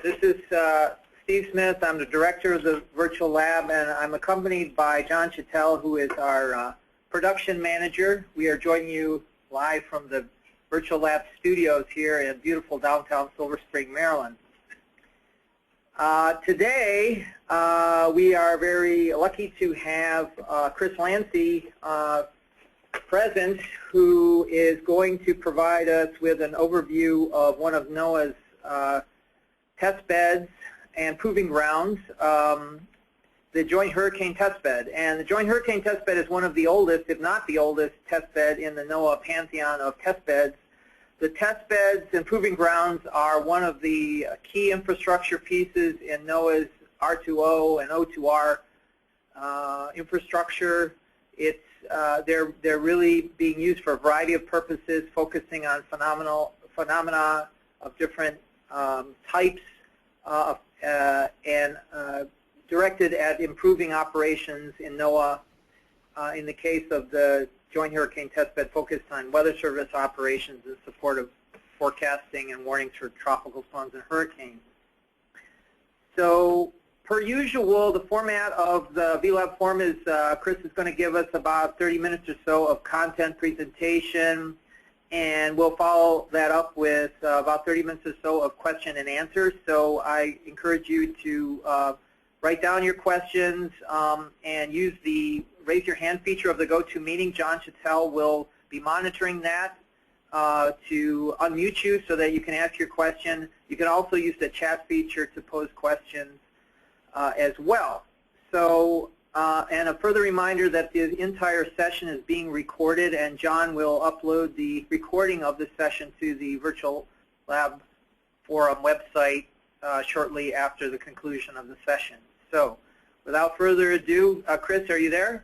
This is Steve Smith. I'm the director of the virtual lab, and I'm accompanied by John Chattel, who is our production manager. We are joining you live from the virtual lab studios here in beautiful downtown Silver Spring, Maryland. Today, we are very lucky to have Chris Landsea present, who is going to provide us with an overview of one of NOAA's test beds and proving grounds, the Joint Hurricane Testbed. And the Joint Hurricane Testbed is one of the oldest, if not the oldest, testbed in the NOAA pantheon of testbeds. The testbeds and proving grounds are one of the key infrastructure pieces in NOAA's R2O and O2R infrastructure. It's they're really being used for a variety of purposes, focusing on phenomena of different types and directed at improving operations in NOAA. In the case of the Joint Hurricane Testbed, focused on weather service operations in support of forecasting and warnings for tropical storms and hurricanes. So, per usual, the format of the VLab forum is Chris is going to give us about 30 minutes or so of content presentation, and we'll follow that up with about 30 minutes or so of question and answers. So I encourage you to write down your questions and use the raise your hand feature of the GoToMeeting. John Chattel will be monitoring that to unmute you so that you can ask your question. You can also use the chat feature to pose questions as well. So, and a further reminder that the entire session is being recorded, and John will upload the recording of the session to the Virtual Lab Forum website shortly after the conclusion of the session. So, without further ado, Chris, are you there?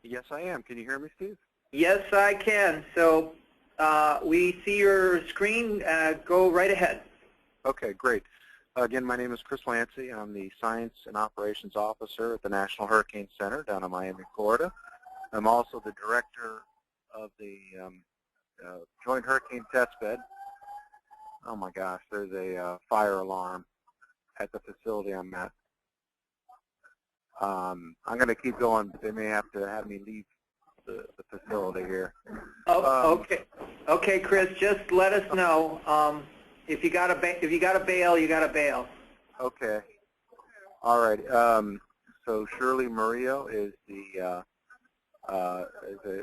Yes, I am. Can you hear me, Steve? Yes, I can. So, we see your screen. Go right ahead. Okay, great. Again, my name is Chris Landsea. I'm the Science and Operations Officer at the National Hurricane Center down in Miami, Florida. I'm also the Director of the Joint Hurricane Testbed. Oh my gosh, there's a fire alarm at the facility I'm at. I'm going to keep going, but they may have to have me leave the facility here. Oh, okay. Okay, Chris, just let us know. If you got to bail, you got to bail. Okay. All right. So Shirley Murillo is the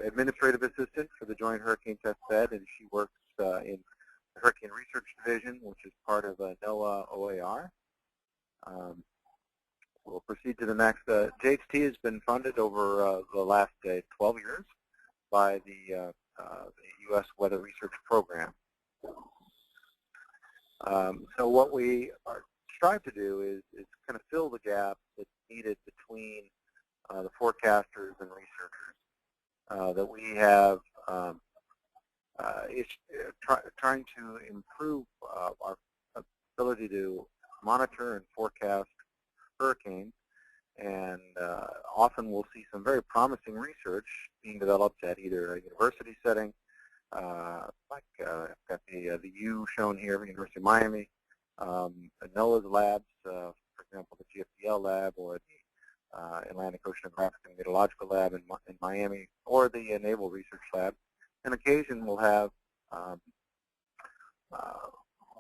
administrative assistant for the Joint Hurricane Testbed, and she works in the Hurricane Research Division, which is part of NOAA OAR. We'll proceed to the next. JHT has been funded over the last 12 years by the U.S. Weather Research Program. So what we strive to do is kind of fill the gap that's needed between the forecasters and researchers that we have. Trying to improve our ability to monitor and forecast hurricanes, and often we'll see some very promising research being developed at either a university setting, like I've got the U shown here, University of Miami, NOAA's labs, for example, the GFDL lab, or the Atlantic Oceanographic and Meteorological lab in Miami, or the Naval Research Lab. And occasion we'll have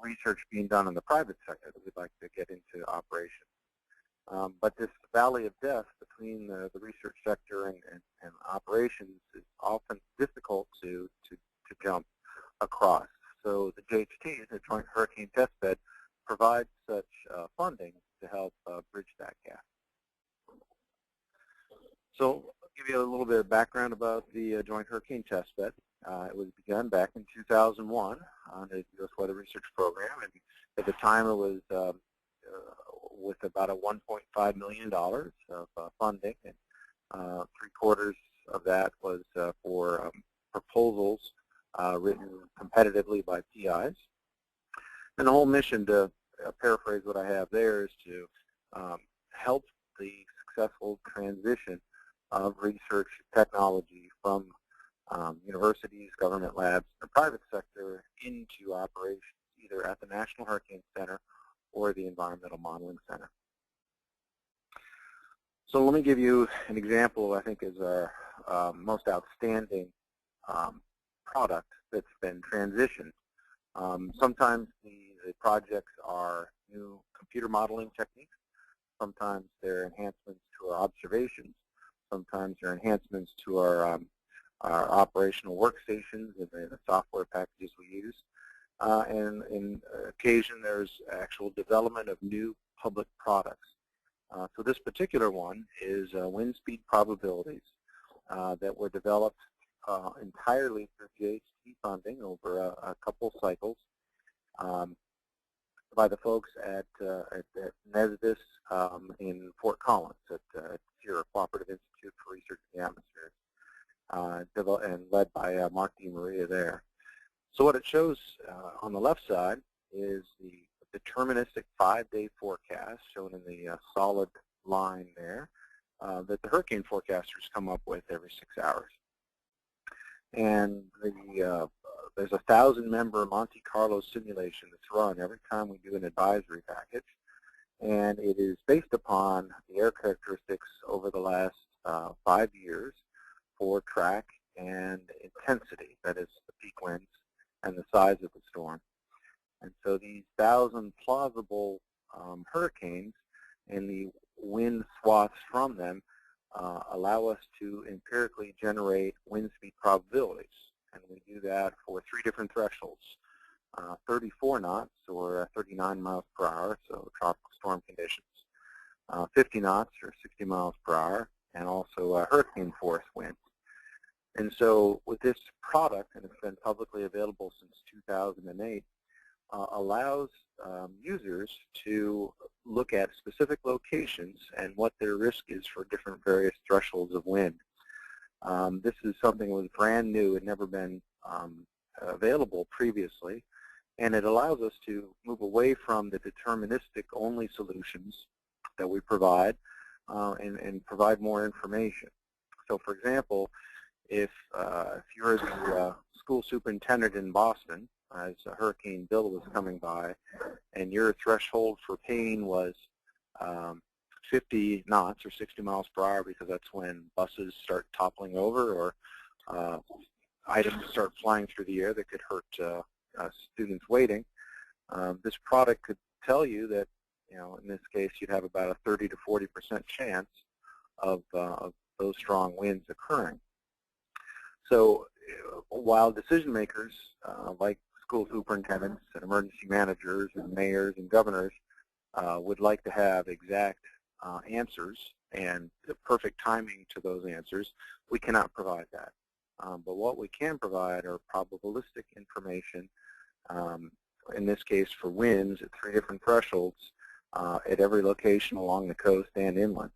research being done in the private sector that we'd like to get into operation. But this valley of death between the research sector and operations is often difficult to jump across. So the JHT, the Joint Hurricane Testbed, provides such funding to help bridge that gap. So I'll give you a little bit of background about the Joint Hurricane Testbed. It was begun back in 2001 on the U.S. Weather Research Program, and at the time it was with about a $1.5 million of funding, and 3/4 of that was for proposals written competitively by PIs. And the whole mission, to paraphrase what I have there, is to help the successful transition of research technology from universities, government labs, the private sector into operations, either at the National Hurricane Center or the Environmental Modeling Center. So let me give you an example I think is our most outstanding product that's been transitioned. Sometimes the projects are new computer modeling techniques. Sometimes they're enhancements to our observations. Sometimes they're enhancements to our operational workstations and the software packages we use. And in occasion, there's actual development of new public products. So this particular one is wind speed probabilities that were developed entirely through GHT funding over a couple cycles by the folks at NESDIS in Fort Collins at Sierra Cooperative Institute for Research in the Atmosphere, and led by Mark DiMaria there. So what it shows on the left side is the deterministic 5-day forecast shown in the solid line there that the hurricane forecasters come up with every 6 hours. And there's a 1,000-member Monte Carlo simulation that's run every time we do an advisory package, and it is based upon the air characteristics over the last 5 years for track and intensity, that is the peak winds and the size of the storm. And so these 1,000 plausible hurricanes and the wind swaths from them allow us to empirically generate wind speed probabilities. And we do that for 3 different thresholds, 34 knots or 39 miles per hour, so tropical storm conditions, 50 knots or 60 miles per hour, and also hurricane force winds. And so with this product, and it's been publicly available since 2008, allows users to look at specific locations and what their risk is for different various thresholds of wind. This is something that was brand new. It had never been available previously, and it allows us to move away from the deterministic only solutions that we provide and provide more information. So for example, if you're the school superintendent in Boston, as Hurricane Bill was coming by, and your threshold for pain was 50 knots or 60 miles per hour because that's when buses start toppling over or items start flying through the air that could hurt students waiting, this product could tell you that, in this case, you'd have about a 30 to 40% chance of those strong winds occurring. So while decision makers like school superintendents and emergency managers and mayors and governors would like to have exact answers and the perfect timing to those answers, we cannot provide that. But what we can provide are probabilistic information, in this case for winds at 3 different thresholds at every location along the coast and inland.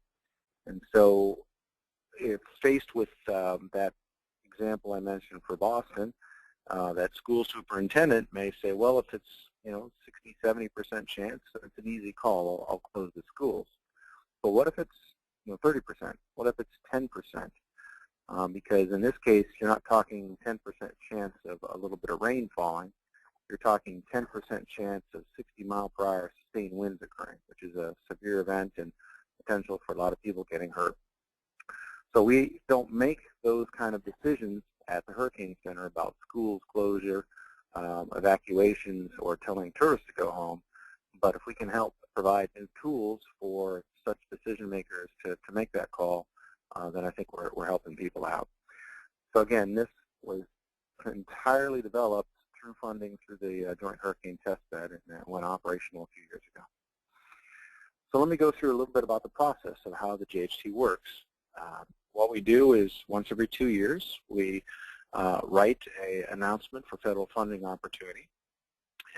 And so if faced with that example I mentioned for Boston, that school superintendent may say, well, if it's 60, 70% chance, it's an easy call. I'll close the schools. But what if it's 30%? What if it's 10%? Because in this case, you're not talking 10% chance of a little bit of rain falling. You're talking 10% chance of 60 mile per hour sustained winds occurring, which is a severe event and potential for a lot of people getting hurt. So we don't make those kind of decisions at the Hurricane Center about schools closure, evacuations, or telling tourists to go home. But if we can help provide new tools for such decision makers to make that call, then I think we're helping people out. So again, this was entirely developed through funding through the Joint Hurricane Testbed, and that went operational a few years ago. So let me go through a little bit about the process of how the JHT works. What we do is once every 2 years, we write an announcement for federal funding opportunity,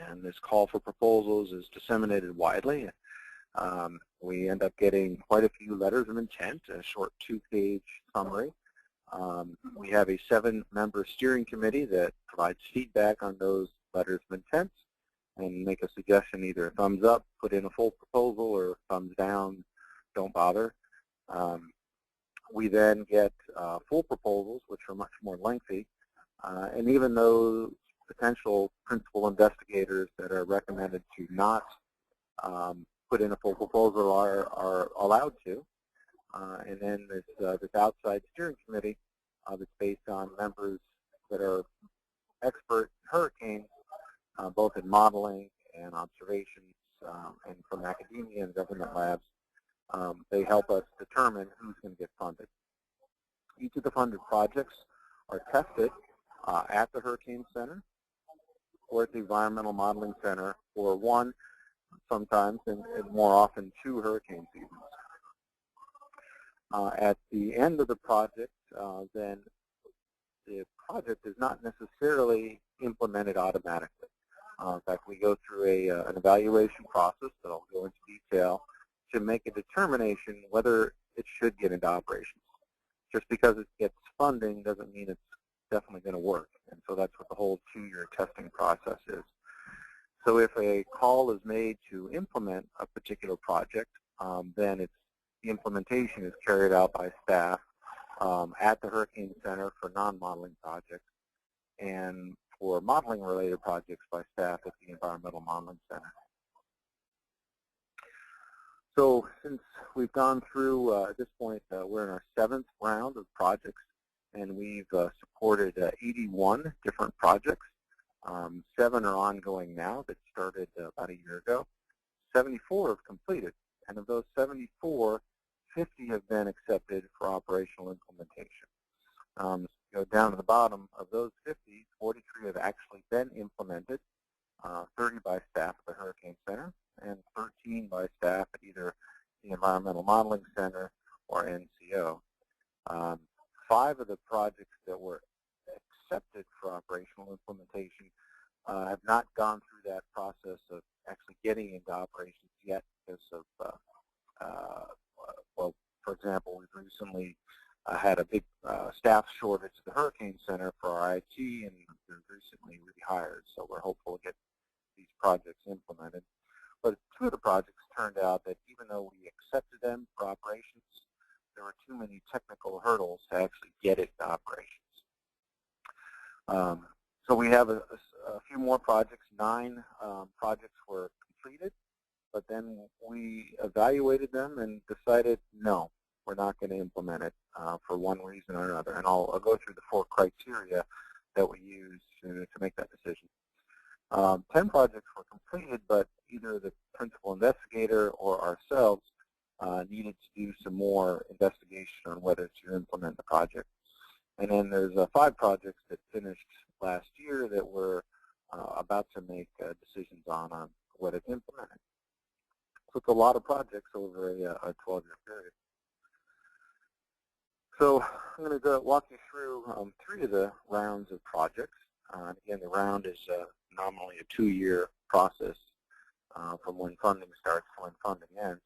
and this call for proposals is disseminated widely. We end up getting quite a few letters of intent, a short 2-page summary. We have a 7-member steering committee that provides feedback on those letters of intent and make a suggestion, either a thumbs up, put in a full proposal, or thumbs down, don't bother. We then get full proposals, which are much more lengthy, and even those potential principal investigators that are recommended to not put in a full proposal are allowed to. And then this outside steering committee that's based on members that are expert in hurricanes, both in modeling and observations, and from academia and government labs. They help us determine who's going to get funded. Each of the funded projects are tested at the Hurricane Center or at the Environmental Modeling Center for one, sometimes, and more often, 2 hurricane seasons. At the end of the project, then the project is not necessarily implemented automatically. In fact, we go through an evaluation process that I'll go into detail to make a determination whether it should get into operations. Just because it gets funding doesn't mean it's definitely going to work, and so that's what the whole 2-year testing process is. So if a call is made to implement a particular project, then the implementation is carried out by staff at the Hurricane Center for non-modeling projects, and for modeling-related projects by staff at the Environmental Modeling Center. So since we've gone through, at this point, we're in our 7th round of projects, and we've supported 81 different projects. 7 are ongoing now that started about a year ago. 74 have completed, and of those 74, 50 have been accepted for operational implementation. Go down to the bottom, of those 50, 43 have actually been implemented, 30 by staff at the Hurricane Center, and 13 by staff at either the Environmental Modeling Center or NCO. 5 of the projects that were accepted for operational implementation have not gone through that process of actually getting into operations yet because of, well, for example, we've recently had a big staff shortage at the Hurricane Center for our IT, and we've recently rehired, so we're hopeful to get these projects implemented. But 2 of the projects turned out that even though we accepted them for operations, there were too many technical hurdles to actually get it to operations. So we have a few more projects. 9 projects were completed, but then we evaluated them and decided, no, we're not going to implement it for one reason or another. And I'll go through the 4 criteria that we use to make that decision. 10 projects were completed, but either the principal investigator or ourselves needed to do some more investigation on whether to implement the project. And then there's 5 projects that finished last year that we're about to make decisions on whether to implement it. So it's a lot of projects over a 12-year period. So I'm going to walk you through 3 of the rounds of projects. Again, the round is nominally a 2-year process from when funding starts to when funding ends.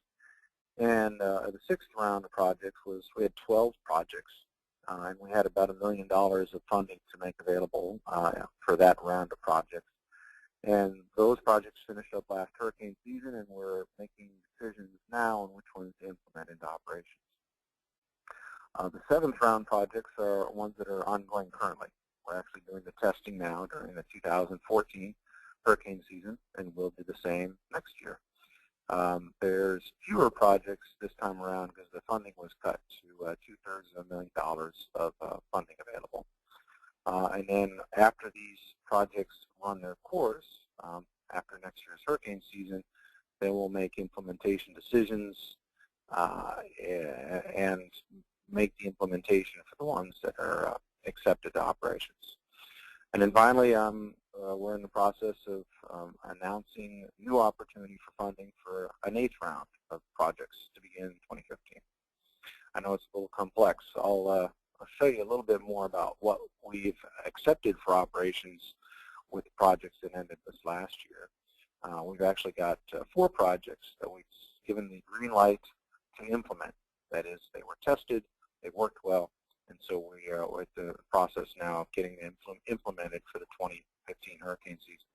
And the 6th round of projects was, we had 12 projects, and we had about $1 million of funding to make available for that round of projects. And those projects finished up last hurricane season, and we're making decisions now on which ones to implement into operations. The 7th round projects are ones that are ongoing currently. We're actually doing the testing now during the 2014 hurricane season, and we'll do the same next year. There's fewer projects this time around because the funding was cut to $2/3 of funding available. And then after these projects run their course, after next year's hurricane season, they will make implementation decisions and make the implementation for the ones that are accepted to operations. And then finally, we're in the process of announcing new opportunity for funding for an 8th round of projects to begin in 2015. I know it's a little complex. I'll show you a little bit more about what we've accepted for operations with projects that ended this last year. We've actually got 4 projects that we've given the green light to implement. That is, they were tested, they worked well, and so we are at the process now of getting them implemented for the 2015 hurricane season.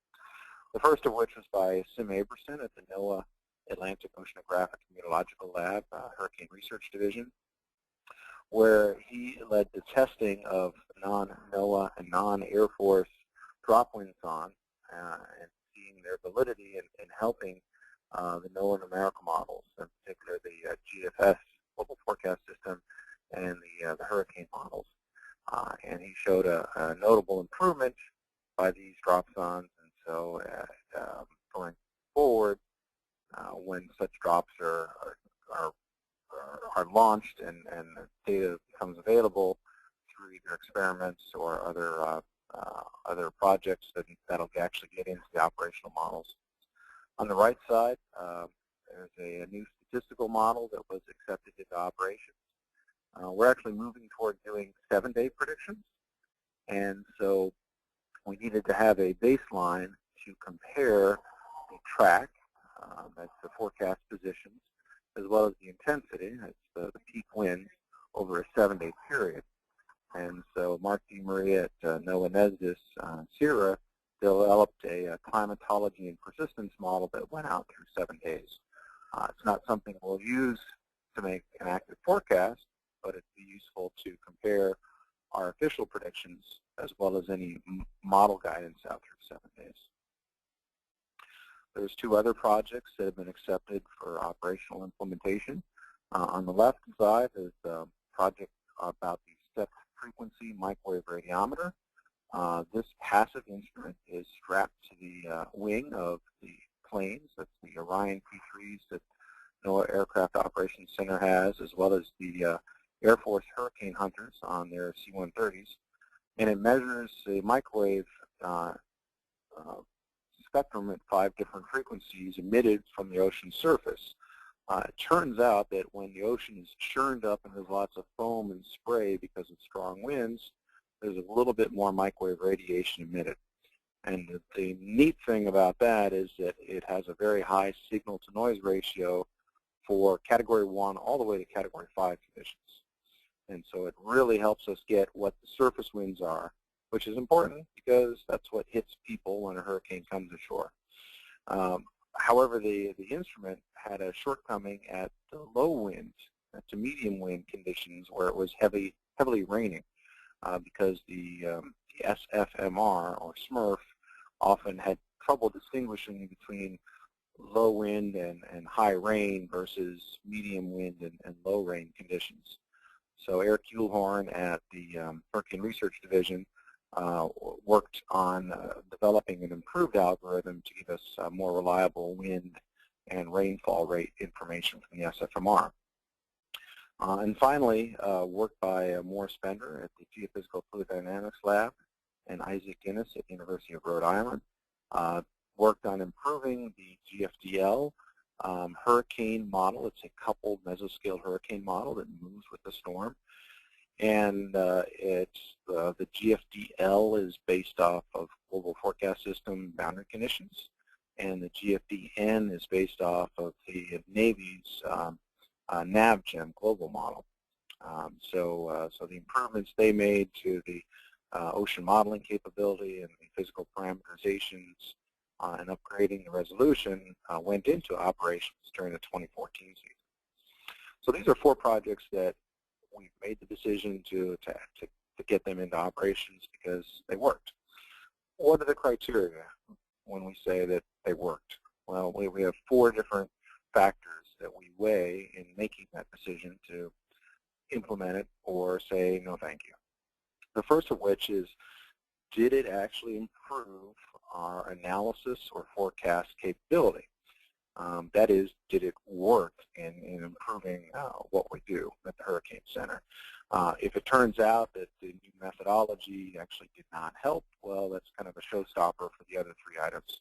The first of which was by Sim Aberson at the NOAA Atlantic Oceanographic and Meteorological Lab, Hurricane Research Division, where he led the testing of non-NOAA and non-Air Force drop winds on and seeing their validity in helping the NOAA numerical models, in particular the GFS global forecast system and the hurricane models. And he showed a notable improvement by these drop zones, and so going forward, when such drops are launched and data becomes available through either experiments or other projects, that'll actually get into the operational models. On the right side, there's a new statistical model that was accepted into operations. We're actually moving toward doing 7-day predictions, and so we needed to have a baseline to compare the track, that's the forecast positions, as well as the intensity, that's the peak winds, over a 7-day period. And so Mark D. Marie at NOAA NESDIS Sierra developed a climatology and persistence model that went out through 7 days. It's not something we'll use to make an accurate forecast, but it'd be useful to compare our official predictions as well as any model guidance out through 7 days. There's 2 other projects that have been accepted for operational implementation. On the left side is a project about the step frequency microwave radiometer. This passive instrument is strapped to the wing of the planes. That's the Orion P3s that NOAA Aircraft Operations Center has, as well as the Air Force Hurricane Hunters on their C-130s. And it measures the microwave spectrum at 5 different frequencies emitted from the ocean surface. It turns out that when the ocean is churned up and there's lots of foam and spray because of strong winds, there's a little bit more microwave radiation emitted. And the neat thing about that is that it has a very high signal-to-noise ratio for Category 1 all the way to Category 5 conditions. And so it really helps us get what the surface winds are, which is important because that's what hits people when a hurricane comes ashore. However, the instrument had a shortcoming at the low wind to medium wind conditions where it was heavily raining because the SFMR or SMRF often had trouble distinguishing between low wind and high rain versus medium wind and low rain conditions. So Eric Kuhlhorn at the Hurricane Research Division worked on developing an improved algorithm to give us more reliable wind and rainfall rate information from the SFMR. And finally, work by Morris Bender at the Geophysical Fluid Dynamics Lab and Isaac Guinness at the University of Rhode Island worked on improving the GFDL hurricane model. It's a coupled mesoscale hurricane model that moves with the storm. And the GFDL is based off of Global Forecast System boundary conditions, and the GFDN is based off of the Navy's NavGem global model. So the improvements they made to the ocean modeling capability and the physical parameterizations and upgrading the resolution went into operations during the 2014 season. So these are 4 projects that we've made the decision to get them into operations because they worked. What are the criteria when we say that they worked? Well, we have 4 different factors that we weigh in making that decision to implement it or say no thank you. The first of which is, did it actually improve our analysis or forecast capability? That is, did it work in improving what we do at the Hurricane Center? If it turns out that the new methodology actually did not help, well, that's kind of a showstopper for the other 3 items.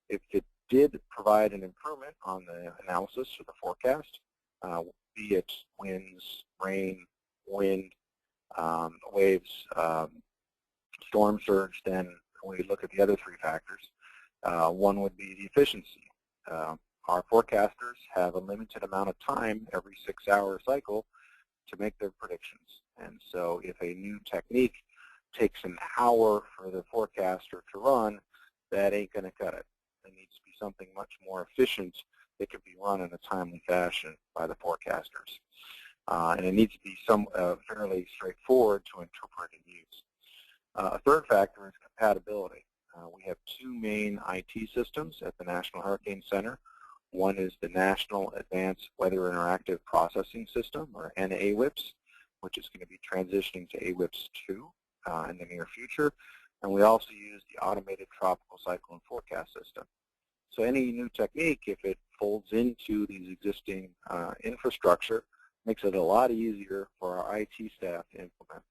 If it did provide an improvement on the analysis or the forecast, be it winds, rain, wind, waves, storm surge, then when we look at the other 3 factors, one would be the efficiency. Our forecasters have a limited amount of time every 6-hour cycle to make their predictions. And so if a new technique takes an hour for the forecaster to run, that ain't going to cut it. There needs to be something much more efficient that can be run in a timely fashion by the forecasters. And it needs to be fairly straightforward to interpret and use. A third factor is compatibility. We have two main IT systems at the National Hurricane Center. One is the National Advanced Weather Interactive Processing System, or NAWIPS, which is going to be transitioning to AWIPS 2 in the near future. And we also use the Automated Tropical Cyclone Forecast System. So any new technique, if it folds into these existing infrastructure, makes it a lot easier for our IT staff to implement.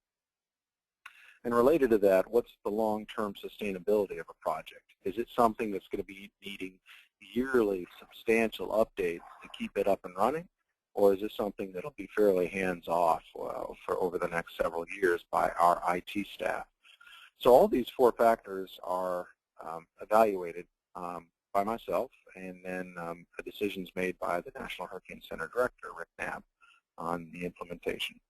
And related to that, what's the long-term sustainability of a project? Is it something that's going to be needing yearly substantial updates to keep it up and running? Or is this something that will be fairly hands-off for over the next several years by our IT staff? So all these four factors are evaluated by myself, and then a decision's made by the National Hurricane Center Director, Rick Knapp, on the implementation.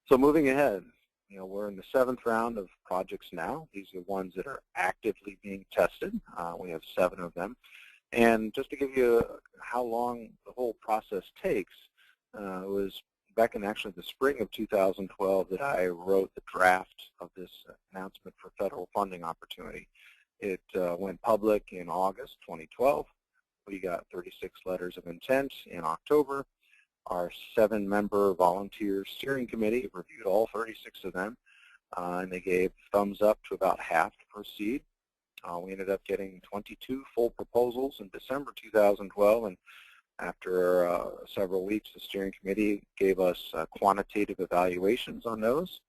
So moving ahead, we're in the 7th round of projects now. These are ones that are actively being tested. We have 7 of them. And just to give you how long the whole process takes, it was back in actually the spring of 2012 that I wrote the draft of this announcement for federal funding opportunity. It went public in August 2012. We got 36 letters of intent in October. Our 7-member volunteer steering committee reviewed all 36 of them, and they gave thumbs up to about half to proceed. We ended up getting 22 full proposals in December 2012, and after several weeks, the steering committee gave us quantitative evaluations on those.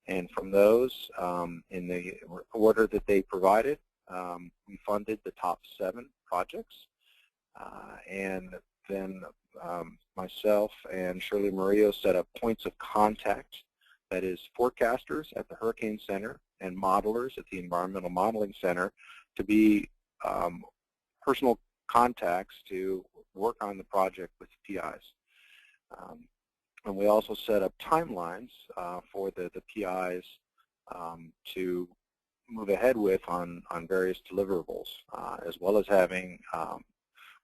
And from those, in the order that they provided, we funded the top 7 projects. And then myself and Shirley Murillo set up points of contact, that is forecasters at the Hurricane Center and modelers at the Environmental Modeling Center, to be personal contacts to work on the project with PIs. And we also set up timelines for the PIs to move ahead with on various deliverables, as well as having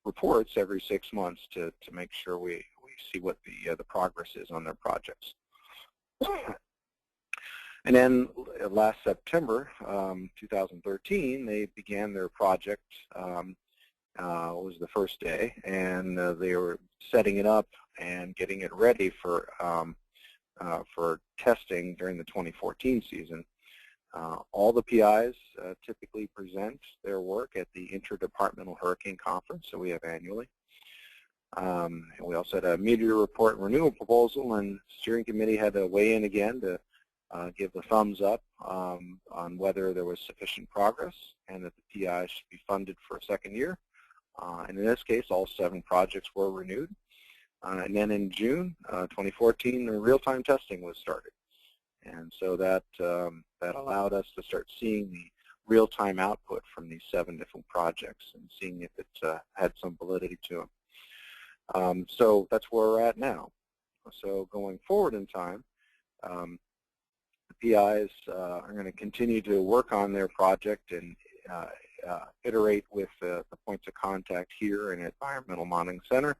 reports every 6 months to make sure we see what the progress is on their projects. And then last September 2013, they began their project. Was the first day, and they were setting it up and getting it ready for testing during the 2014 season. All the PIs typically present their work at the Interdepartmental Hurricane Conference that we have annually. And we also had a meteor report and renewal proposal, and the steering committee had to weigh in again to give the thumbs up on whether there was sufficient progress and that the PI should be funded for a second year. And in this case, all 7 projects were renewed. And then in June 2014, the real-time testing was started. And so that allowed us to start seeing the real-time output from these 7 different projects and seeing if it had some validity to them. So that's where we're at now. So going forward in time, the PIs are going to continue to work on their project and iterate with the points of contact here in Environmental Modeling Center.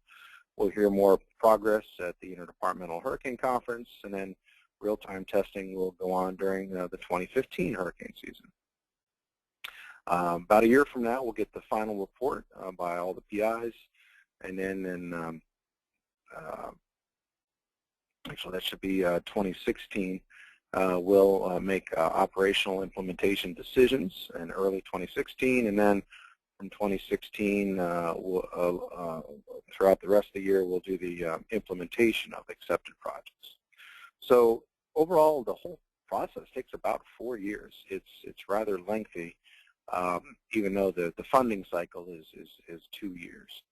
We'll hear more progress at the Interdepartmental Hurricane Conference, and then real-time testing will go on during the 2015 hurricane season. About a year from now, we'll get the final report by all the PIs, and then in, actually that should be 2016, we'll make operational implementation decisions in early 2016, and then from 2016, throughout the rest of the year, we'll do the implementation of accepted projects. So overall, the whole process takes about 4 years. It's rather lengthy, even though the funding cycle is 2 years.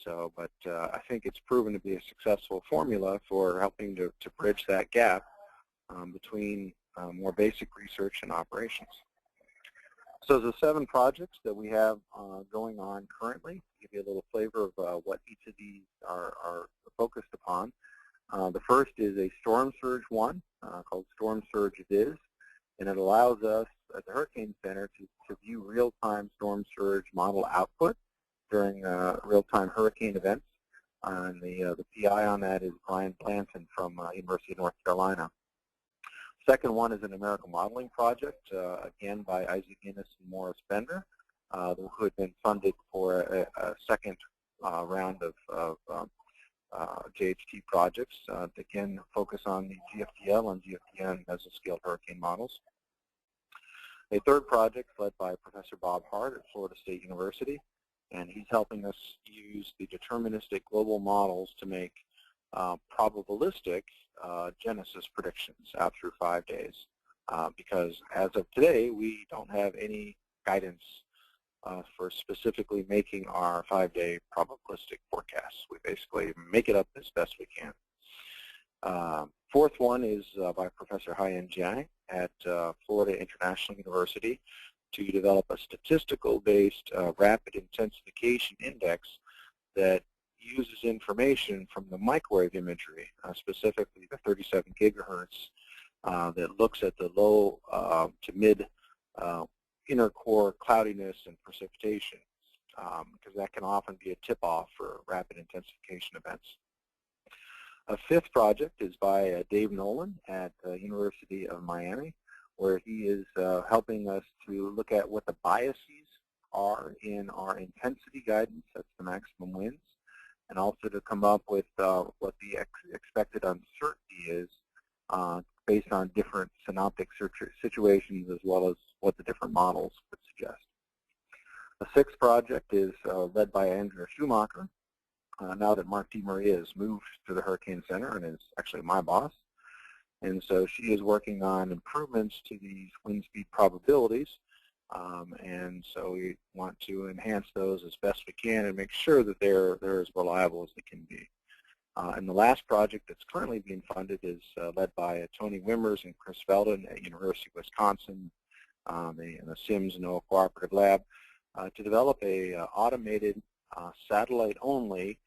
So, but I think it's proven to be a successful formula for helping to bridge that gap between more basic research and operations. So the 7 projects that we have going on currently, to give you a little flavor of what each of these are focused upon. The first is a storm surge one called Storm Surge Viz, and it allows us at the Hurricane Center to view real-time storm surge model output during real-time hurricane events. And the PI on that is Brian Blanton from University of North Carolina. Second one is an numerical modeling project, again by Isaac Guinness and Morris Bender, who had been funded for a second round of JHT projects, to again focus on the GFDL and GFDN mesoscale hurricane models. A third project led by Professor Bob Hart at Florida State University, and he's helping us use the deterministic global models to make probabilistic genesis predictions out through 5 days, because as of today we don't have any guidance for specifically making our 5-day probabilistic forecasts. We basically make it up as best we can. Fourth one is by Professor Haiyan Jiang at Florida International University to develop a statistical-based rapid intensification index that uses information from the microwave imagery, specifically the 37 gigahertz, that looks at the low to mid inner core cloudiness and precipitation, because that can often be a tip-off for rapid intensification events. A fifth project is by Dave Nolan at the University of Miami, where he is helping us to look at what the biases are in our intensity guidance, that's the maximum winds, and also to come up with what the expected uncertainty is based on different synoptic situations, as well as what the different models would suggest. The sixth project is led by Andrea Schumacher, now that Mark DeMaria has moved to the Hurricane Center and is actually my boss. And so she is working on improvements to these wind speed probabilities, and so we want to enhance those as best we can and make sure that they're as reliable as they can be. And the last project that's currently being funded is led by Tony Wimmers and Chris Veldon at University of Wisconsin in the SIMS NOAA Cooperative Lab to develop a automated satellite-only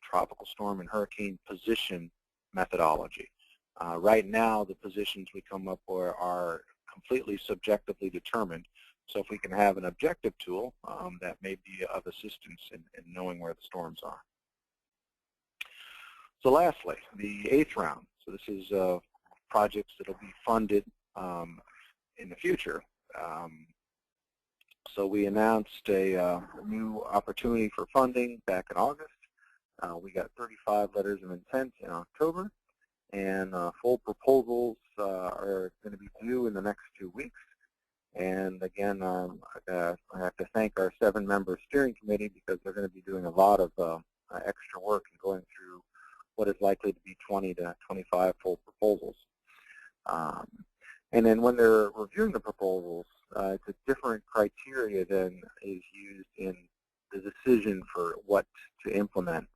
tropical storm and hurricane position methodology. Right now, the positions we come up with are completely subjectively determined. So if we can have an objective tool, that may be of assistance in knowing where the storms are. So lastly, the eighth round. So this is projects that will be funded in the future. So we announced a new opportunity for funding back in August. We got 35 letters of intent in October, and full proposals are going to be due in the next 2 weeks. And again, I have to thank our 7-member steering committee, because they're going to be doing a lot of extra work and going through what is likely to be 20 to 25 full proposals. And then when they're reviewing the proposals, it's a different criteria than is used in the decision for what to implement.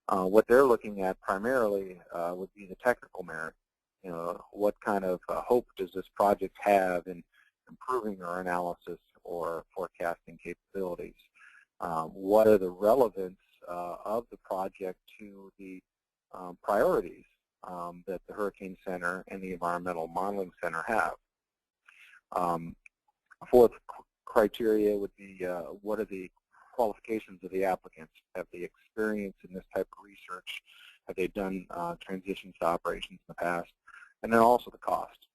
What they're looking at primarily would be the technical merit. You know, what kind of hope does this project have in improving our analysis or forecasting capabilities? What are the relevance of the project to the priorities that the Hurricane Center and the Environmental Modeling Center have? Fourth criteria would be what are the qualifications of the applicants? Have they experienced in this type of research? Have they done transitions to operations in the past? And then also the cost.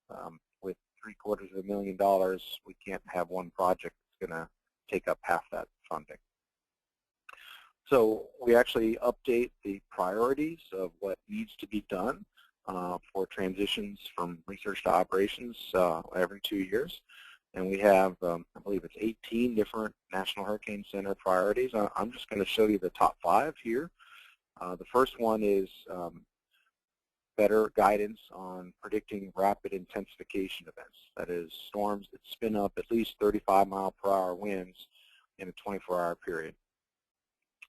With $750,000, we can't have one project that's going to take up half that funding. So we actually update the priorities of what needs to be done for transitions from research to operations every 2 years. And we have, I believe it's 18 different National Hurricane Center priorities. I'm just going to show you the top 5 here. The first one is better guidance on predicting rapid intensification events. That is, storms that spin up at least 35-mile-per-hour winds in a 24-hour period,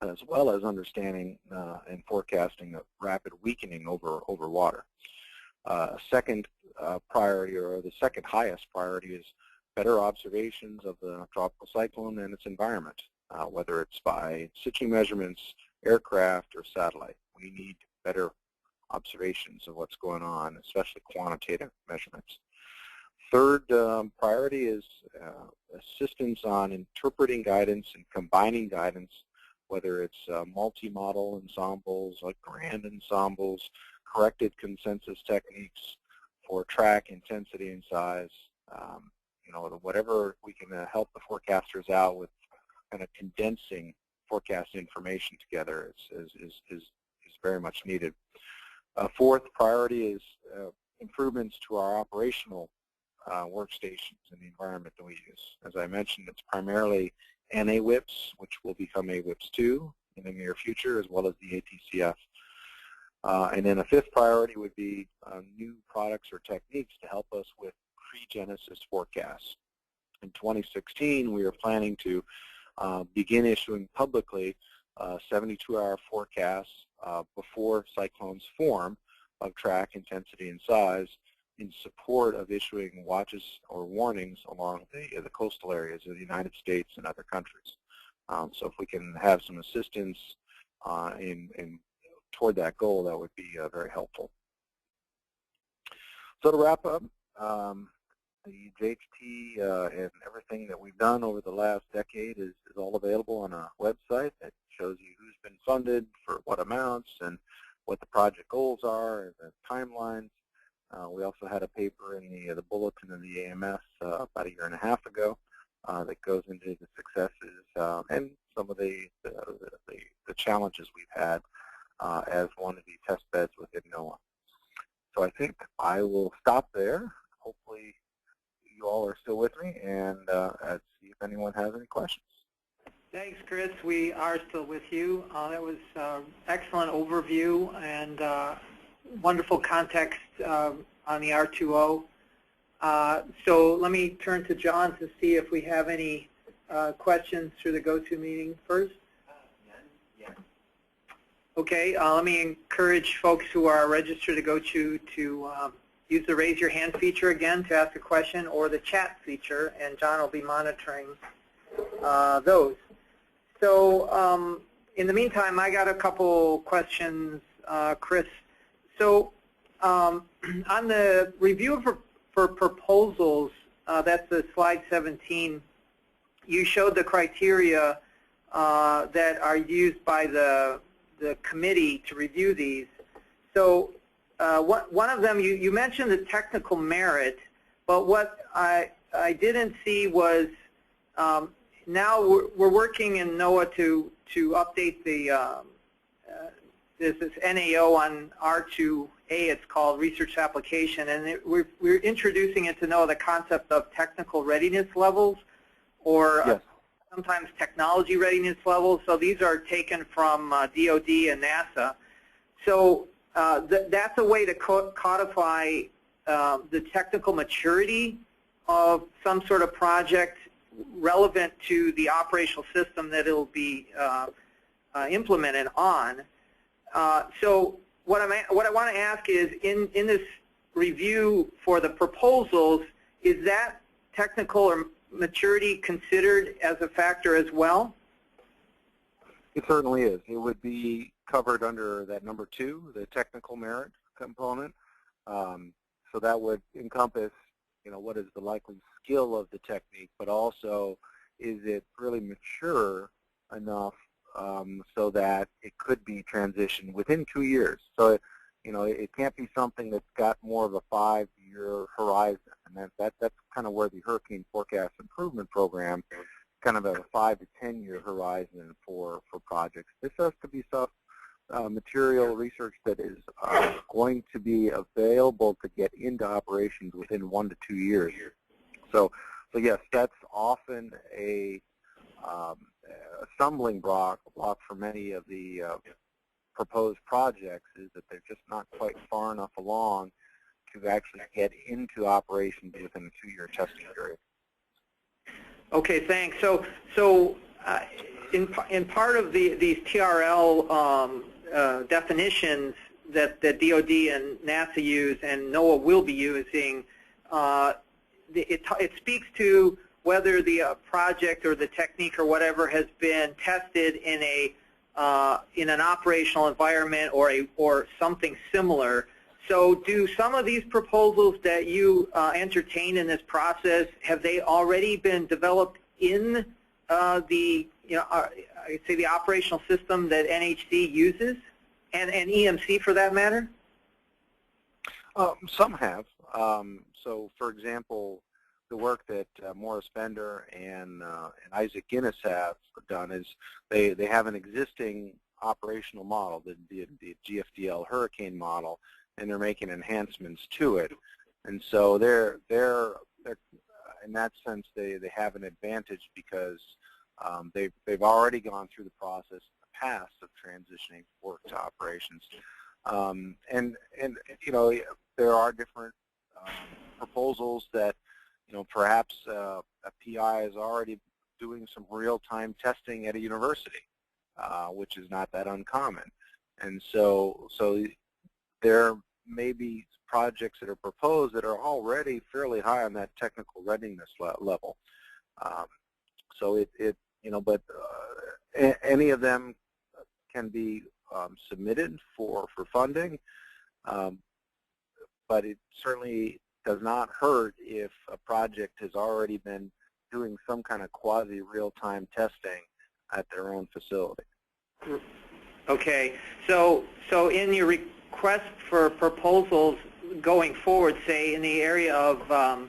as well as understanding and forecasting of rapid weakening over water. Second priority, or the second highest priority, is better observations of the tropical cyclone and its environment, whether it's by in situ measurements, aircraft, or satellite. We need better observations of what's going on, especially quantitative measurements. Third priority is assistance on interpreting guidance and combining guidance, whether it's multi-model ensembles like grand ensembles, corrected consensus techniques, for track, intensity, and size. Whatever we can help the forecasters out with kind of condensing forecast information together is very much needed. Fourth priority is improvements to our operational workstations and the environment that we use. As I mentioned, it's primarily NA-WIPS, which will become AWIPS-2 in the near future, as well as the ATCF. And then a fifth priority would be new products or techniques to help us with pre-genesis forecasts. In 2016, we are planning to begin issuing publicly 72-hour forecasts before cyclones form of track, intensity, and size in support of issuing watches or warnings along the coastal areas of the United States and other countries. So if we can have some assistance toward that goal, that would be very helpful. So to wrap up, the JHT and everything that we've done over the last decade is all available on our website. That shows you who's been funded for what amounts and what the project goals are and the timelines. We also had a paper in the bulletin of the AMS about a year and a half ago that goes into the successes and some of the challenges we've had as one of the test beds within NOAA. So I think I will stop there. Hopefully you all are still with me, and see if anyone has any questions. Thanks, Chris. We are still with you. That was excellent overview and wonderful context on the R2O. So let me turn to John to see if we have any questions through the GoToMeeting first. Yeah. Okay, let me encourage folks who are registered to GoTo to use the raise your hand feature again to ask a question, or the chat feature, and John will be monitoring those. So in the meantime, I got a couple questions, Chris. So on the review for proposals, that's the slide 17, you showed the criteria that are used by the committee to review these. So one of them, you mentioned the technical merit, but what I didn't see was now we're working in NOAA to update the this NAO on R2A, it's called research application, and we're introducing into NOAA the concept of technical readiness levels, or yes, sometimes technology readiness levels. So these are taken from DOD and NASA. So that's a way to codify the technical maturity of some sort of project relevant to the operational system that it'll be implemented on. So what I want to ask is, in this review for the proposals, is that technical or maturity considered as a factor as well? It certainly is. It would be covered under that number 2, the technical merit component. So that would encompass, what is the likely skill of the technique, but also is it really mature enough so that it could be transitioned within 2 years. So it can't be something that's got more of a 5-year horizon, and that's kind of where the Hurricane Forecast Improvement Program, kind of a 5 to 10-year horizon for projects. This has to be stuff, material research that is going to be available to get into operations within 1 to 2 years. So yes, that's often a stumbling block for many of the proposed projects, is that they're just not quite far enough along to actually get into operations within a 2-year testing period. Okay, thanks. So in part of these TRL definitions that DOD and NASA use and NOAA will be using, it speaks to whether the project or the technique or whatever has been tested in an operational environment or something similar. So do some of these proposals that you entertain in this process, have they already been developed in I'd say the operational system that NHC uses, and EMC for that matter? Some have. So for example, the work that Morris Bender and Isaac Guinness have done is they have an existing operational model, the GFDL hurricane model, and they're making enhancements to it. And so they're in that sense they have an advantage because they've already gone through the process in the past of transitioning work to operations. And you know, there are different proposals that, you know, perhaps a PI is already doing some real-time testing at a university, which is not that uncommon. And so there may be projects that are proposed that are already fairly high on that technical readiness level. So you know, but any of them can be submitted for funding, but it certainly does not hurt if a project has already been doing some kind of quasi-real-time testing at their own facility. Okay, so in your request for proposals going forward, say in the area of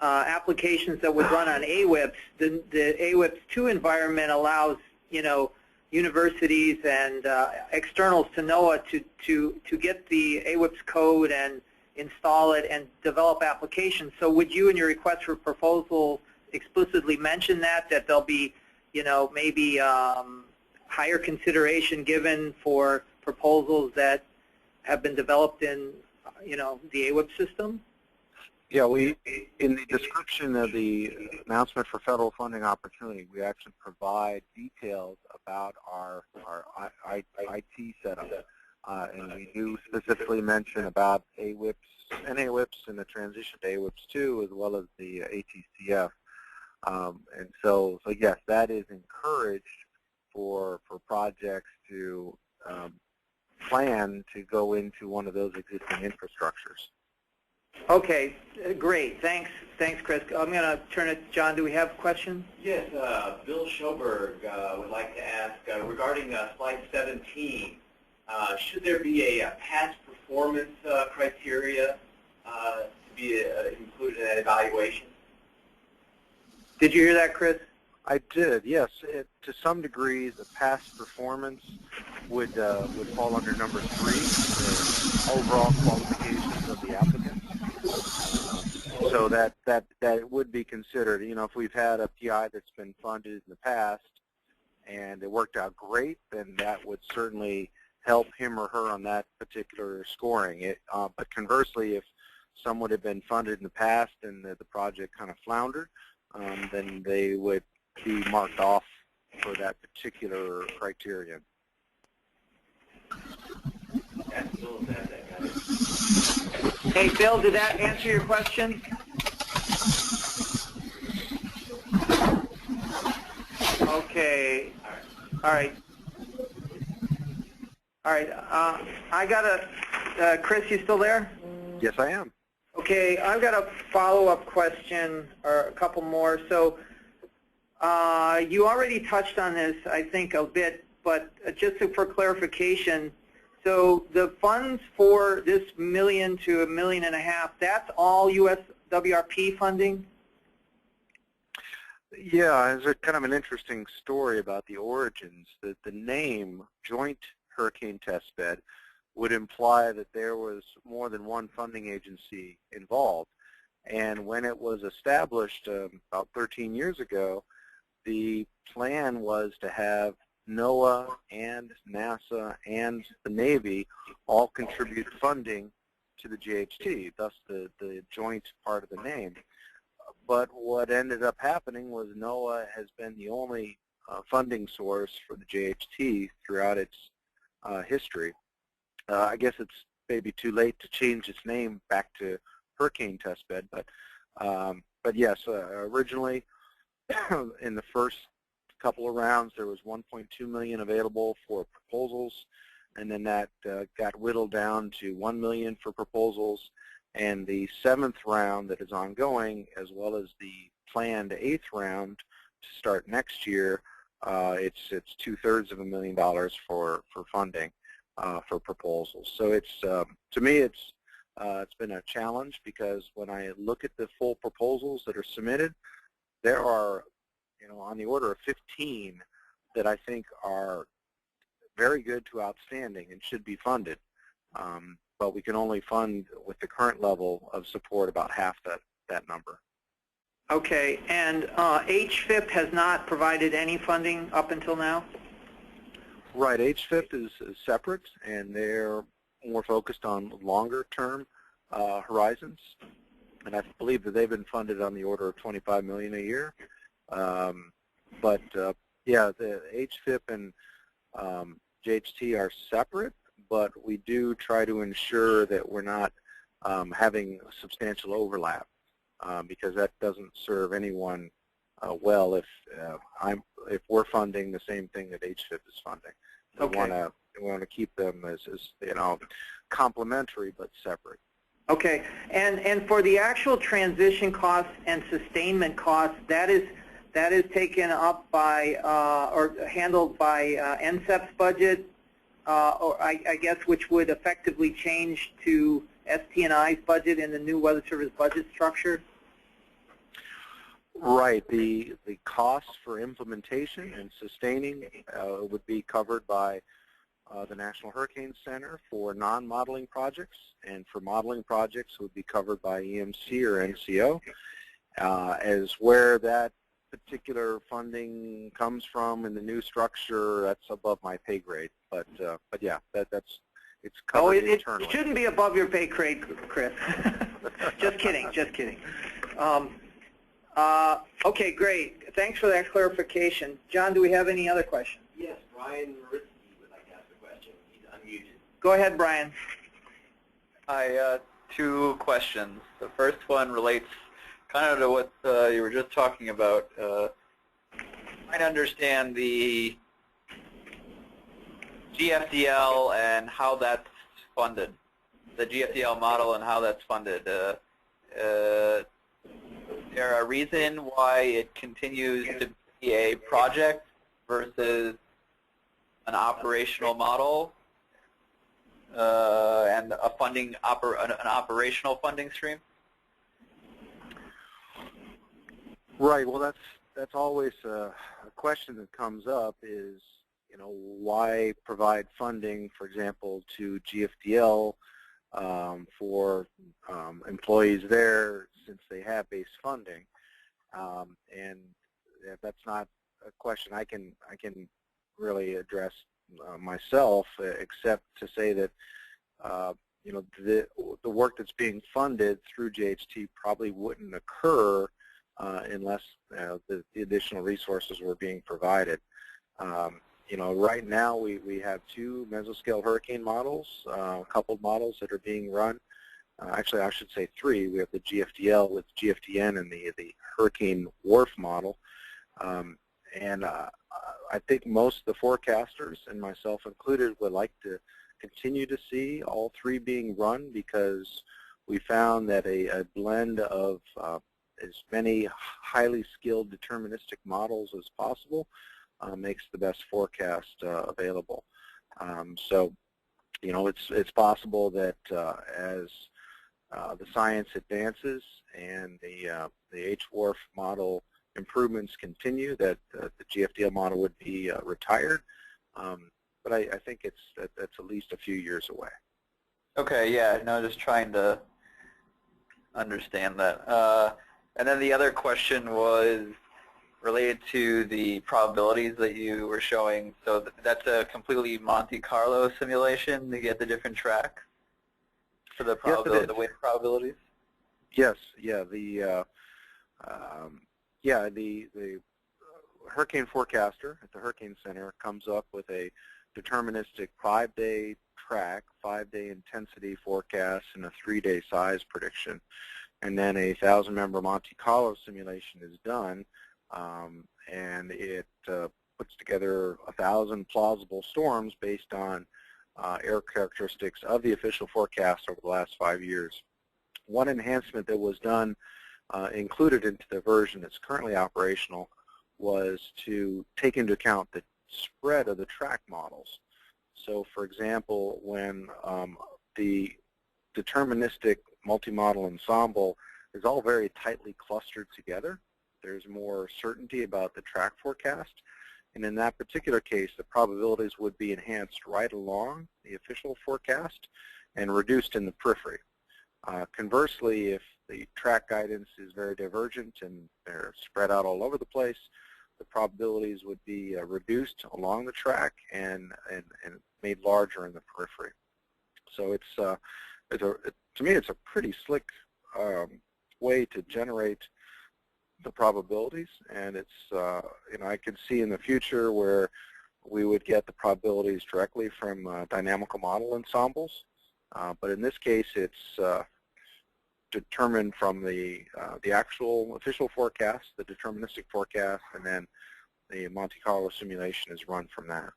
applications that would run on AWIPS, the AWIPS 2 environment allows, you know, universities and externals to NOAA to get the AWIPS code and install it and develop applications. So would you in your request for proposal explicitly mention that there'll be, you know, maybe higher consideration given for proposals that have been developed in, you know, the AWIPS system? Yeah, in the description of the announcement for federal funding opportunity, we actually provide details about our IT setup. And we do specifically mention about AWIPS and AWIPS and the transition to AWIPS 2 as well as the ATCF. And so yes, that is encouraged for projects to plan to go into one of those existing infrastructures. Okay, great. Thanks, Chris. I'm going to turn it to John. Do we have a question? Yes, Bill Schoberg would like to ask regarding slide 17. Should there be a past performance criteria to be included in that evaluation? Did you hear that, Chris? I did, yes. To some degree, the past performance would fall under number 3, the overall qualifications of the applicant. So that would be considered. You know, if we've had a PI that's been funded in the past and it worked out great, then that would certainly help him or her on that particular scoring. But conversely, if someone had been funded in the past and the project kind of floundered, then they would be marked off for that particular criterion. Hey, Bill, did that answer your question? Okay. All right. I got a, Chris, you still there? Yes, I am. Okay, I've got a follow-up question, or a couple more. So you already touched on this, I think, a bit, but just for clarification, so the funds for this $1 million to $1.5 million, that's all US WRP funding? Yeah, there's kind of an interesting story about the origins. The name Joint Hurricane Testbed would imply that there was more than one funding agency involved. And when it was established about 13 years ago, the plan was to have NOAA and NASA and the Navy all contribute funding to the JHT, thus the joint part of the name. But what ended up happening was NOAA has been the only funding source for the JHT throughout its history. I guess it's maybe too late to change its name back to Hurricane Testbed, but yes, originally in the first couple of rounds there was $1.2 million available for proposals, and then that got whittled down to $1 million for proposals, and the 7th round that is ongoing, as well as the planned 8th round to start next year, it's $2/3 of $1 million for funding for proposals. So it's to me it's It's been a challenge because when I look at the full proposals that are submitted, there are, on the order of 15 that I think are very good to outstanding and should be funded. But we can only fund with the current level of support about half that number. Okay, and HFIP has not provided any funding up until now? Right, HFIP is separate, and they're more focused on longer-term horizons, and I believe that they've been funded on the order of $25 million a year. Yeah, the HFIP and JHT are separate, but we do try to ensure that we're not having substantial overlap, because that doesn't serve anyone well if we're funding the same thing that HFIP is funding. Okay. We want to keep them as complementary but separate. Okay, and for the actual transition costs and sustainment costs, that is taken up by or handled by NCEP's budget, or I guess, which would effectively change to ST&I's budget in the new Weather Service budget structure? Right. The costs for implementation and sustaining would be covered by the National Hurricane Center for non-modeling projects, and for modeling projects would be covered by EMC or NCO. As where that particular funding comes from in the new structure, that's above my pay grade. But yeah, it's covered internally. It shouldn't be above your pay grade, Chris. Just kidding, just kidding. Okay, great. Thanks for that clarification. John, do we have any other questions? Yes, Brian Ritzky would like to ask a question. He's unmuted. Go ahead, Brian. Hi, two questions. The first one relates kind of to what you were just talking about. I understand the GFDL and how that's funded, the GFDL model and how that's funded. Is there a reason why it continues to be a project versus an operational model and a an operational funding stream? Right. Well, that's always a question that comes up is, why provide funding, for example, to GFDL for employees there since they have base funding, and that's not a question I can really address myself, except to say that the work that's being funded through JHT probably wouldn't occur unless the additional resources were being provided. Right now we have two mesoscale hurricane models, coupled models that are being run. Actually, I should say three. We have the GFDL with GFDN and the Hurricane WRF model. I think most of the forecasters, and myself included, would like to continue to see all three being run, because we found that a blend of as many highly skilled deterministic models as possible makes the best forecast available. So, it's possible that as the science advances and the HWRF model improvements continue, that the GFDL model would be retired. But I think that's at least a few years away. Okay, yeah, no, just trying to understand that. And then the other question was related to the probabilities that you were showing. So that's a completely Monte Carlo simulation to get the different tracks for the probability, yes, the weighted probabilities? Yes, yeah, the hurricane forecaster at the Hurricane Center comes up with a deterministic 5-day track, 5-day intensity forecast, and a 3-day size prediction. And then a 1,000-member Monte Carlo simulation is done, and it puts together 1,000 plausible storms based on air characteristics of the official forecast over the last 5 years. One enhancement that was done, included into the version that's currently operational, was to take into account the spread of the track models. So, for example, when the deterministic multi-model ensemble is all very tightly clustered together. There's more certainty about the track forecast. And in that particular case, the probabilities would be enhanced right along the official forecast and reduced in the periphery. Conversely, if the track guidance is very divergent and they're spread out all over the place, the probabilities would be reduced along the track and made larger in the periphery. So to me, it's a pretty slick way to generate the probabilities, and it's I could see in the future where we would get the probabilities directly from dynamical model ensembles, but in this case, it's determined from the actual official forecast, the deterministic forecast, and then the Monte Carlo simulation is run from that.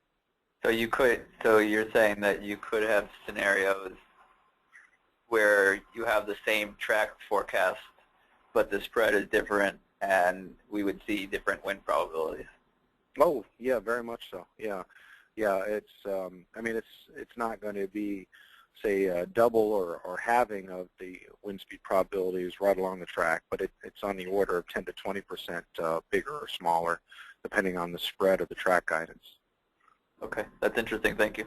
So you're saying that you could have scenarios where you have the same track forecast, but the spread is different, and we would see different wind probabilities. Oh, yeah, very much so. Yeah. It's I mean, it's not going to be, say, double or halving of the wind speed probabilities right along the track, but it's on the order of 10 to 20% bigger or smaller, depending on the spread of the track guidance. Okay, that's interesting. Thank you.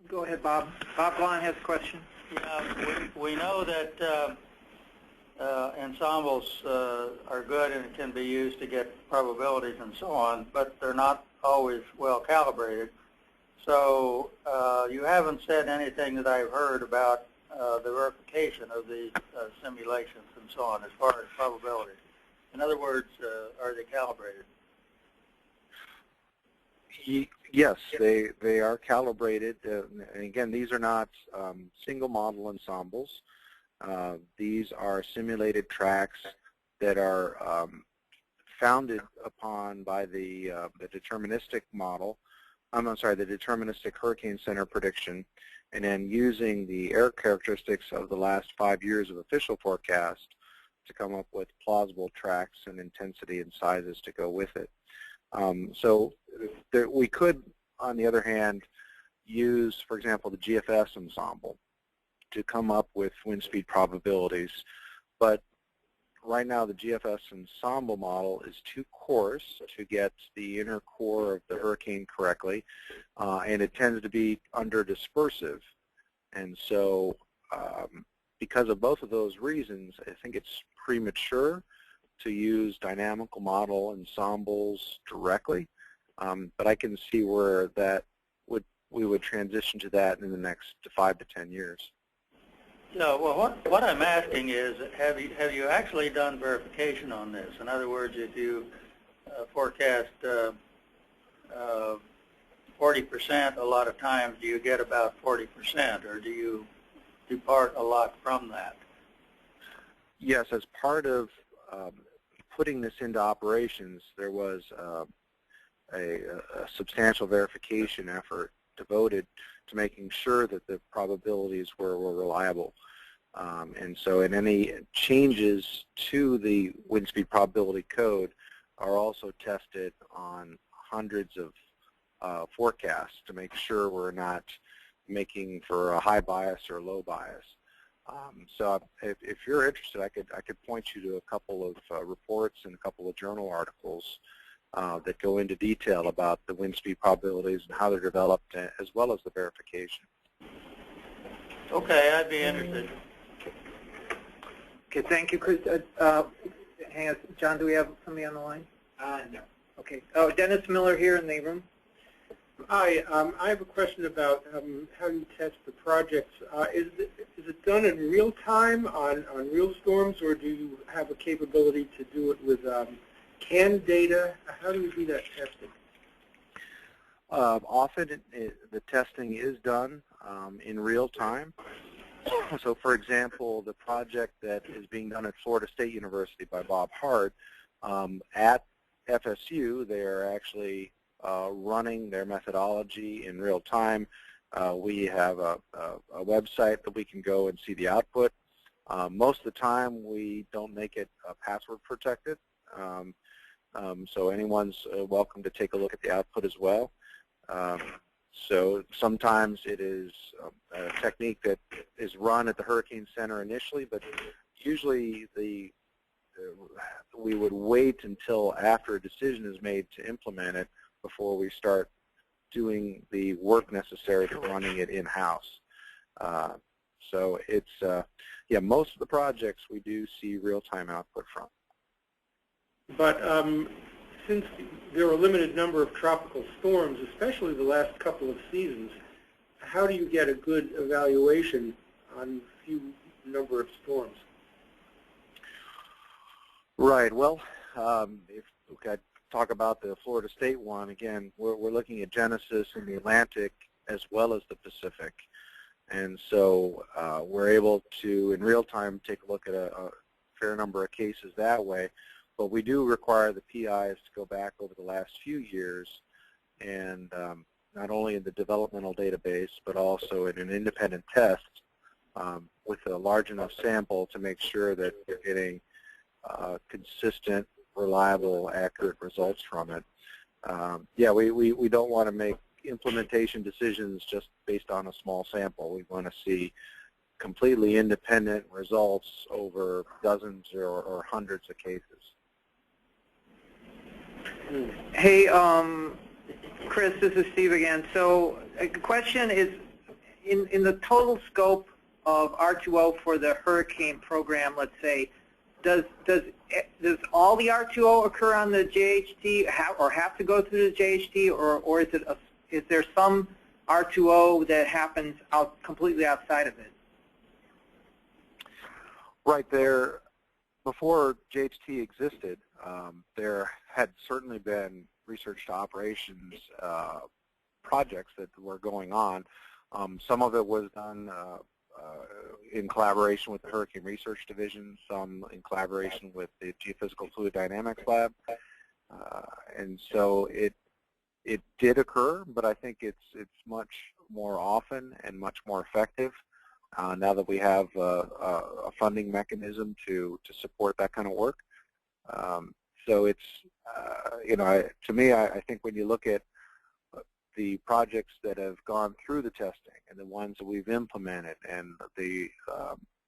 Go ahead, Bob. Bob Glahn has a question. Yeah, we know that ensembles are good and can be used to get probabilities and so on, but they're not always well calibrated. So you haven't said anything that I've heard about the verification of the simulations and so on as far as probabilities. In other words, are they calibrated? Yes, they are calibrated. And again, these are not single model ensembles. These are simulated tracks that are founded upon by the deterministic model. I'm sorry, the deterministic hurricane center prediction, and then using the air characteristics of the last 5 years of official forecast to come up with plausible tracks and intensity and sizes to go with it. So we could, on the other hand, use, for example, the GFS ensemble to come up with wind speed probabilities. But right now, the GFS ensemble model is too coarse to get the inner core of the hurricane correctly, and it tends to be under-dispersive. And so because of both of those reasons, I think it's premature to use dynamical model ensembles directly, but I can see where we would transition to that in the next 5 to 10 years. Yeah, well, what I'm asking is, have you actually done verification on this? In other words, if you forecast 40%, a lot of times, do you get about 40%, or do you depart a lot from that? Yes, as part of putting this into operations, there was a substantial verification effort devoted to making sure that the probabilities were reliable. And so any changes to the wind speed probability code are also tested on hundreds of forecasts to make sure we're not making for a high bias or low bias. So if you're interested, I could point you to a couple of reports and a couple of journal articles that go into detail about the wind speed probabilities and how they're developed, as well as the verification. Okay, I'd be interested. Okay, thank you, Chris. Hang on, John, do we have somebody on the line? No. Okay. Oh, Dennis Miller here in the room. Hi, I have a question about how you test the projects. Is it done in real time on real storms, or do you have a capability to do it with canned data? How do you do that testing? Often the testing is done in real time. So, for example, the project that is being done at Florida State University by Bob Hart, at FSU, they are actually running their methodology in real time. We have a website that we can go and see the output. Most of the time, we don't make it password protected, so anyone's welcome to take a look at the output as well. So sometimes it is a technique that is run at the Hurricane Center initially, but usually we would wait until after a decision is made to implement it before we start doing the work necessary to running it in-house. So it's, yeah, most of the projects we do see real-time output from. But since there are a limited number of tropical storms, especially the last couple of seasons, how do you get a good evaluation on few number of storms? Right. Well, if we could talk about the Florida State one, again, we're looking at Genesis in the Atlantic as well as the Pacific. And so we're able to, in real time, take a look at a fair number of cases that way. But we do require the PIs to go back over the last few years and not only in the developmental database, but also in an independent test with a large enough sample to make sure that they're getting consistent, reliable, accurate results from it. Yeah, we don't want to make implementation decisions just based on a small sample. We want to see completely independent results over dozens or hundreds of cases. Hey, Chris, this is Steve again. So the question is, in the total scope of R2O for the hurricane program, let's say, does all the R2O occur on the JHT or have to go through the JHT, or is there some R2O that happens completely outside of it? Right there, before JHT existed, there had certainly been research to operations projects that were going on. Some of it was done in collaboration with the Hurricane Research Division, some in collaboration with the Geophysical Fluid Dynamics Lab. And so it did occur, but I think it's much more often and much more effective now that we have a funding mechanism to support that kind of work. So it's, you know, to me, I think when you look at the projects that have gone through the testing and the ones that we've implemented and the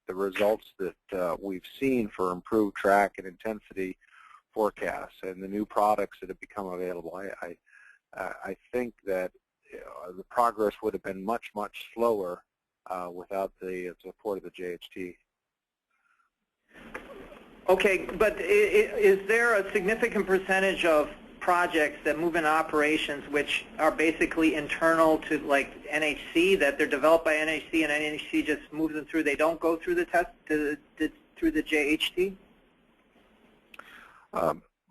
results that we've seen for improved track and intensity forecasts and the new products that have become available, I think that the progress would have been much, much slower without the support of the JHT. Okay, but is there a significant percentage of projects that move in operations which are basically internal to like NHC, that they're developed by NHC and NHC just moves them through, they don't go through the test through the JHT?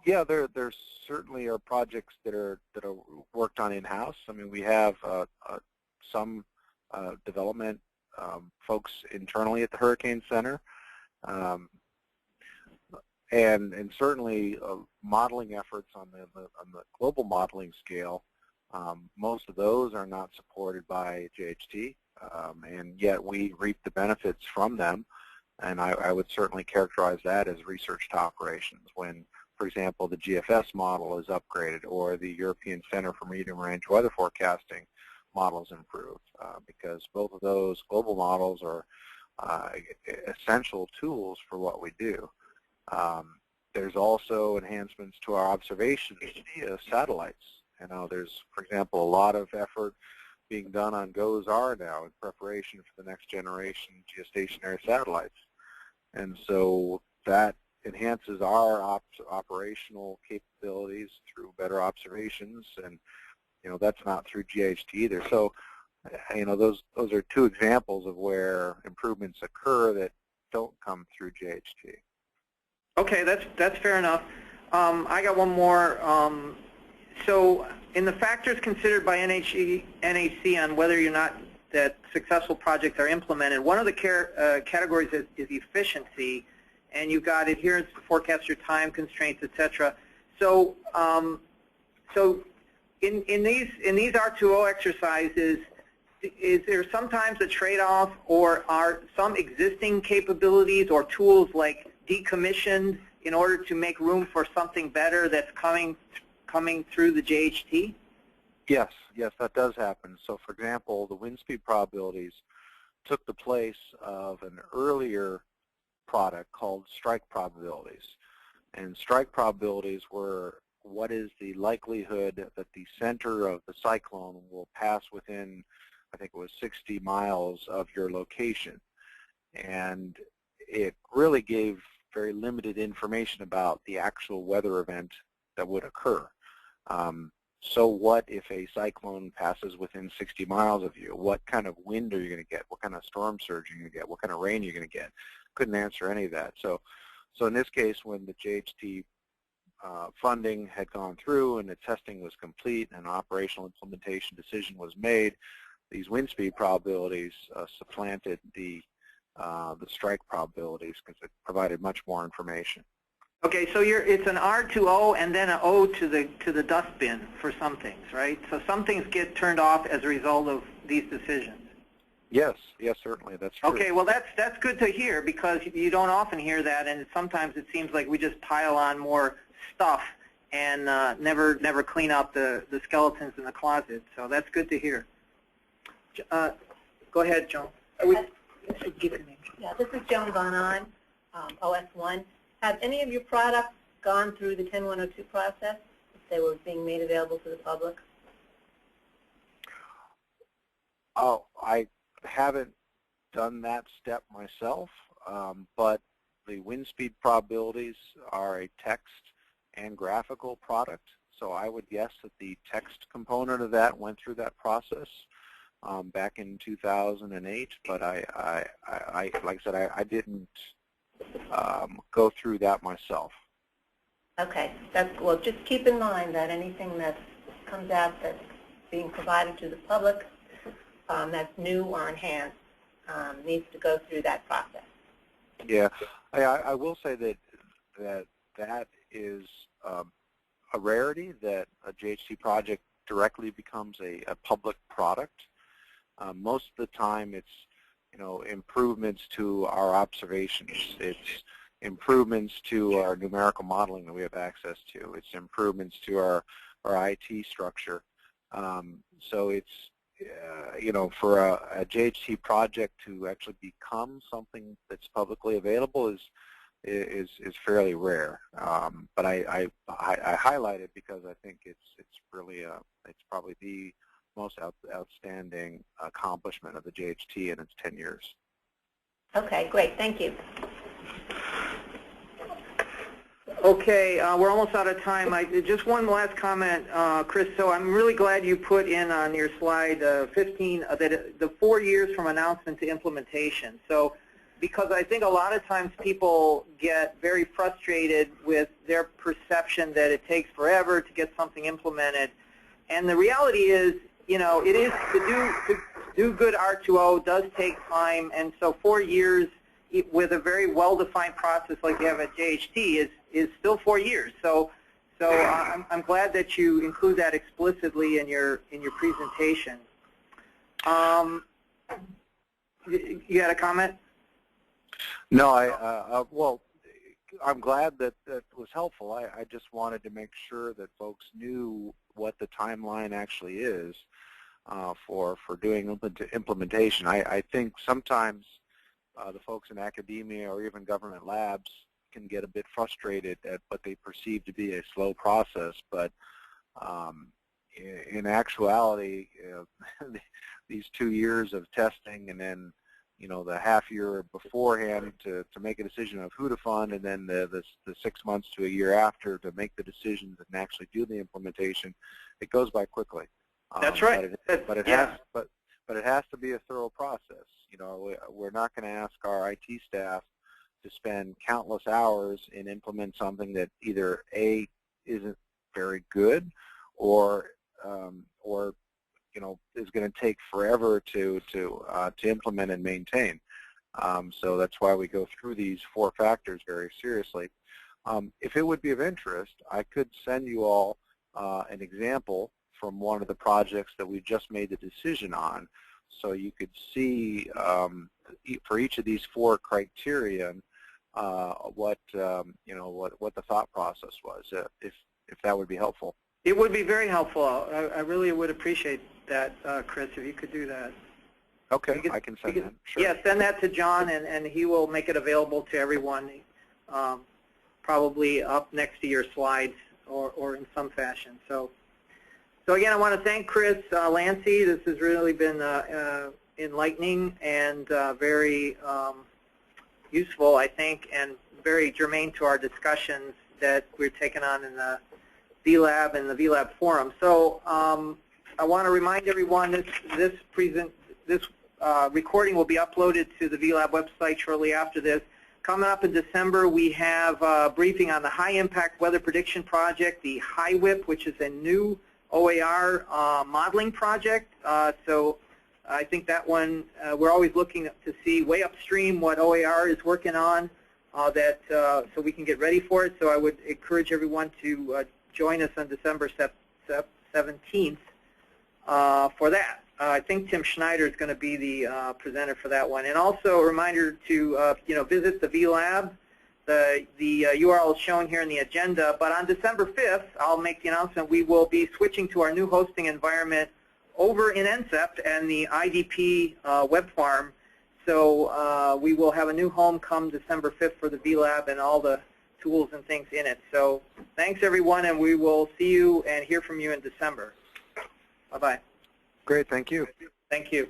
Yeah, there certainly are projects that are worked on in-house. I mean, we have some development folks internally at the Hurricane Center, and certainly modeling efforts on the global modeling scale. Most of those are not supported by JHT, and yet we reap the benefits from them. And I would certainly characterize that as research to operations when, for example, the GFS model is upgraded or the European Center for Medium Range Weather Forecasting model is improved, because both of those global models are essential tools for what we do. There's also enhancements to our observations via satellites. You know, there's, for example, a lot of effort being done on GOES-R now in preparation for the next generation geostationary satellites. And so that enhances our operational capabilities through better observations, and you know, that's not through GHT either. So, you know, those are two examples of where improvements occur that don't come through GHT. Okay, that's fair enough. I got one more. So, in the factors considered by NHC on whether or not that successful projects are implemented, one of the categories is efficiency, and you've got adherence to forecast your time constraints, etc. So, in these R2O exercises, is there sometimes a trade-off, or are some existing capabilities or tools like decommissioned in order to make room for something better that's coming through the JHT? Yes, yes, that does happen. So, for example, the wind speed probabilities took the place of an earlier product called strike probabilities. And strike probabilities were what is the likelihood that the center of the cyclone will pass within, I think it was 60 miles of your location. And it really gave very limited information about the actual weather event that would occur. So what if a cyclone passes within 60 miles of you? What kind of wind are you going to get? What kind of storm surge are you going to get? What kind of rain are you going to get? Couldn't answer any of that. So in this case, when the JHT funding had gone through and the testing was complete and an operational implementation decision was made, these wind speed probabilities supplanted the strike probabilities because it provided much more information. Okay, so it's an R2O and then an O to the dustbin for some things, right? So some things get turned off as a result of these decisions. Yes, yes, certainly, that's true. Okay, well that's good to hear because you don't often hear that, and sometimes it seems like we just pile on more stuff and never clean up the skeletons in the closet. So that's good to hear. Go ahead, Joan. Give your name. Yeah, this is Joan Von On, OS1. Have any of your products gone through the 10102 process if they were being made available to the public? Oh, I haven't done that step myself, but the wind speed probabilities are a text and graphical product, so I would guess that the text component of that went through that process back in 2008, but I like I said, I didn't go through that myself. Okay, well, just keep in mind that anything that comes out that's being provided to the public that's new or enhanced needs to go through that process. Yeah, I will say that is a rarity that a JHT project directly becomes a public product. Most of the time, it's improvements to our observations. It's improvements to our numerical modeling that we have access to. It's improvements to our IT structure. So it's for a JHT project to actually become something that's publicly available is fairly rare. But I highlight it because I think it's really it's probably the most outstanding accomplishment of the JHT in its 10 years. Okay, great. Thank you. Okay, we're almost out of time. Just one last comment, Chris. So I'm really glad you put in on your slide 15 the 4 years from announcement to implementation. So because I think a lot of times people get very frustrated with their perception that it takes forever to get something implemented. And the reality is, it is to do good R2O does take time, and so 4 years with a very well-defined process like you have at JHT is still 4 years. So I'm glad that you include that explicitly in your presentation. You had a comment? No, well, I'm glad that was helpful. I just wanted to make sure that folks knew what the timeline actually is for doing implementation. I think sometimes the folks in academia or even government labs can get a bit frustrated at what they perceive to be a slow process, but in actuality, these 2 years of testing and then the half year beforehand to make a decision of who to fund, and then the 6 months to a year after to make the decisions and actually do the implementation, it goes by quickly. That's right. But it has to be a thorough process. We're not going to ask our IT staff to spend countless hours and implement something that either A, isn't very good, or is going to take forever to implement and maintain. So that's why we go through these 4 factors very seriously. If it would be of interest, I could send you all an example from one of the projects that we just made the decision on, so you could see for each of these 4 criteria what the thought process was, if that would be helpful. It would be very helpful. I really would appreciate that, Chris, if you could do that. Okay, I can send that. Sure. Yeah, send that to John, and he will make it available to everyone, probably up next to your slides or in some fashion. So again, I want to thank Chris Landsea. This has really been enlightening and very useful, I think, and very germane to our discussions that we're taking on in the VLab and the VLab forum. So I want to remind everyone this recording will be uploaded to the VLab website shortly after this. Coming up in December, we have a briefing on the High Impact Weather Prediction Project, the HIWIP, which is a new OAR modeling project. So I think that one, we're always looking to see way upstream what OAR is working on, so we can get ready for it. So I would encourage everyone to join us on December 17th for that. I think Tim Schneider is going to be the presenter for that one. And also a reminder to visit the VLab. The URL is shown here in the agenda. But on December 5th, I'll make the announcement, we will be switching to our new hosting environment over in NCEPT and the IDP web farm. So we will have a new home come December 5th for the VLab and all the tools and things in it. So thanks, everyone, and we will see you and hear from you in December. Bye-bye. Great, thank you. Thank you.